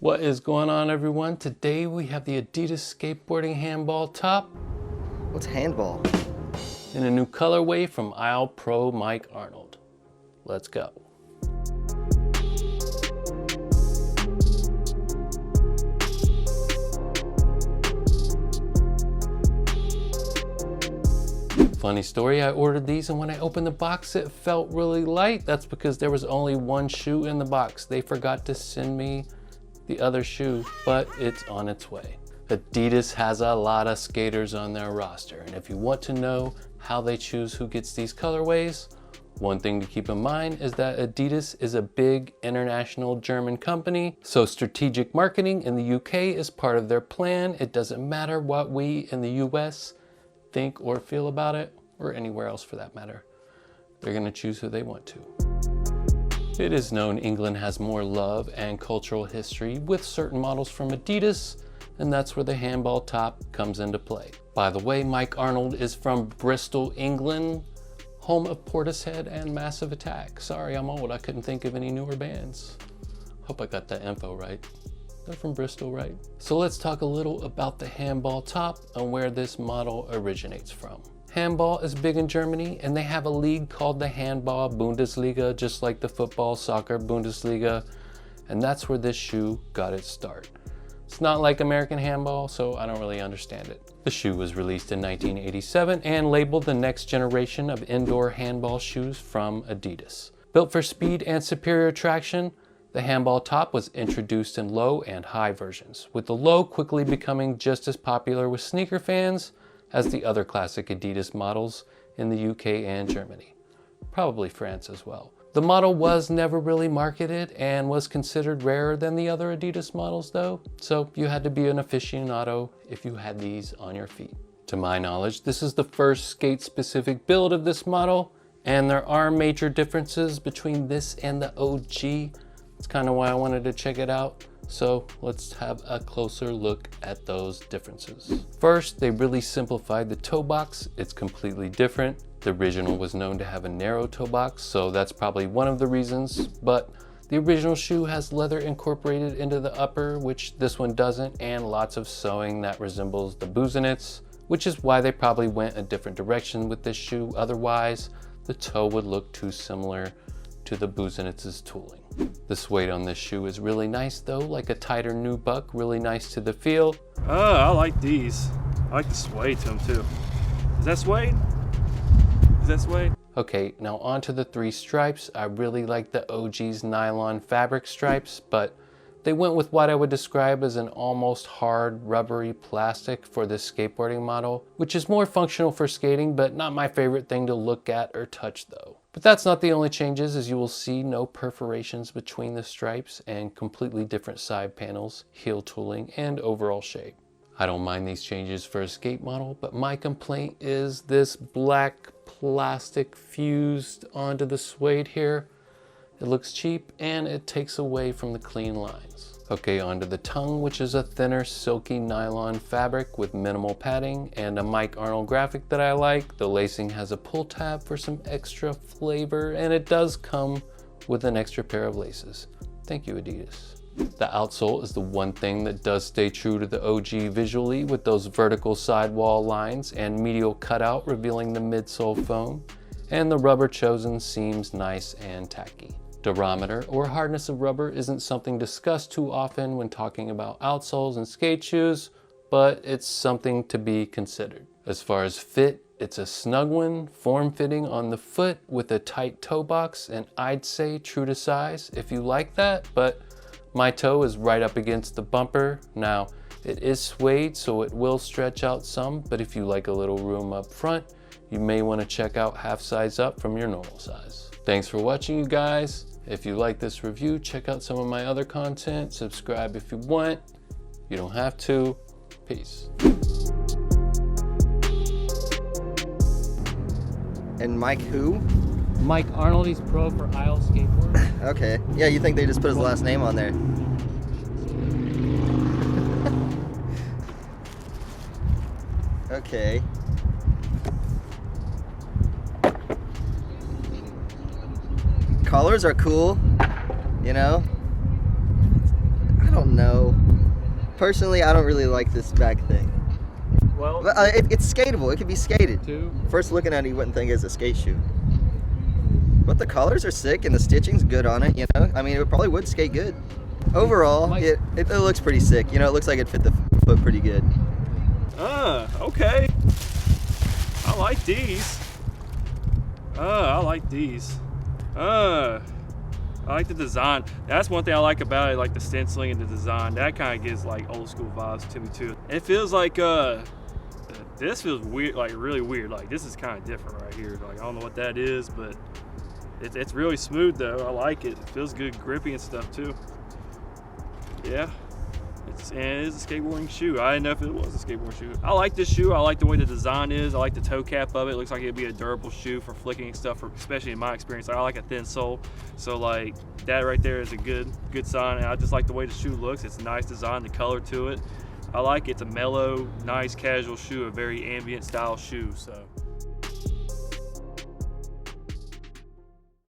What is going on, everyone? Today we have the Adidas Skateboarding Handball top. What's handball? In a new colorway from Isle Pro Mike Arnold. Let's go. Funny story, I ordered these and when I opened the box it felt really light. That's because there was only one shoe in the box. They forgot to send me the other shoe, but it's on its way. Adidas has a lot of skaters on their roster, and if you want to know how they choose who gets these colorways, one thing to keep in mind is that Adidas is a big international German company, so strategic marketing in the UK is part of their plan. It doesn't matter what we in the US think or feel about it, or anywhere else for that matter. They're gonna choose who they want to. It is known England has more love and cultural history with certain models from Adidas, and that's where the handball top comes into play. By the way, Mike Arnold is from Bristol, England, home of Portishead and Massive Attack. Sorry, I'm old, I couldn't think of any newer bands. Hope I got that info right. They're from Bristol, right? So let's talk a little about the handball top and where this model originates from. Handball is big in Germany and they have a league called the Handball Bundesliga, just like the football soccer Bundesliga, and that's where this shoe got its start. It's not like American handball, so I don't really understand it. The shoe was released in 1987 and labeled the next generation of indoor handball shoes from Adidas. Built for speed and superior traction, the handball top was introduced in low and high versions, with the low quickly becoming just as popular with sneaker fans as the other classic Adidas models in the UK and Germany. Probably France as well. The model was never really marketed and was considered rarer than the other Adidas models though, so you had to be an aficionado if you had these on your feet. To my knowledge, this is the first skate-specific build of this model, and there are major differences between this and the OG. It's kind of why I wanted to check it out. So let's have a closer look at those differences. First, they really simplified the toe box. It's completely different. The original was known to have a narrow toe box, so that's probably one of the reasons, but the original shoe has leather incorporated into the upper, which this one doesn't, and lots of sewing that resembles the Busenitz, which is why they probably went a different direction with this shoe. Otherwise, the toe would look too similar to the Busenitz's tooling. The suede on this shoe is really nice though, like a tighter nubuck, really nice to the feel. I like these. I like the suede to them too. Is that suede? Is that suede? Okay, now onto the three stripes. I really like the OG's nylon fabric stripes, but they went with what I would describe as an almost hard rubbery plastic for this skateboarding model, which is more functional for skating, but not my favorite thing to look at or touch though. But that's not the only changes, as you will see no perforations between the stripes and completely different side panels, heel tooling, and overall shape. I don't mind these changes for a skate model, but my complaint is this black plastic fused onto the suede here. It looks cheap and it takes away from the clean lines. Okay, onto the tongue, which is a thinner silky nylon fabric with minimal padding and a Mike Arnold graphic that I like. The lacing has a pull tab for some extra flavor, and it does come with an extra pair of laces. Thank you, Adidas. The outsole is the one thing that does stay true to the OG visually, with those vertical sidewall lines and medial cutout revealing the midsole foam, and the rubber chosen seems nice and tacky. Durometer, or hardness of rubber, isn't something discussed too often when talking about outsoles and skate shoes, but it's something to be considered. As far as fit, it's a snug one, form-fitting on the foot with a tight toe box, and I'd say true to size if you like that, but my toe is right up against the bumper. Now, it is suede, so it will stretch out some, but if you like a little room up front, you may want to check out half size up from your normal size. Thanks for watching, you guys. If you like this review, check out some of my other content. Subscribe if you want. You don't have to. Peace. And Mike who? Mike Arnold, he's pro for Isle Skateboarding. Okay. Yeah, you think they just put his last name on there. Okay. Colors are cool, you know? I don't don't know. Personally, I don't really like this back thing. Well, But, it's skatable. It can be skated. Two. First looking at it, you wouldn't think it's a skate shoe. But the colors are sick and the stitching's good on it, you know? I mean, it probably would skate good. Overall, it looks pretty sick. You know, it looks like it fit the foot pretty good. okay. I like these. I like these. I like the design. That's one thing I like about it, like the stenciling and the design. That kind of gives like old school vibes to me too. It feels like this feels weird, like really weird. Like this is kind of different right here. Like I don't know what that is, but it's really smooth though. I like it. It feels good, grippy and stuff too. Yeah. And it is a skateboarding shoe. I didn't know if it was a skateboarding shoe. I like this shoe. I like the way the design is. I like the toe cap of it. It looks like it'd be a durable shoe for flicking stuff, especially in my experience. I like a thin sole. So like that right there is a good sign. And I just like the way the shoe looks. It's a nice design, the color to it. I like it. It's a mellow, nice, casual shoe, a very ambient style shoe. So.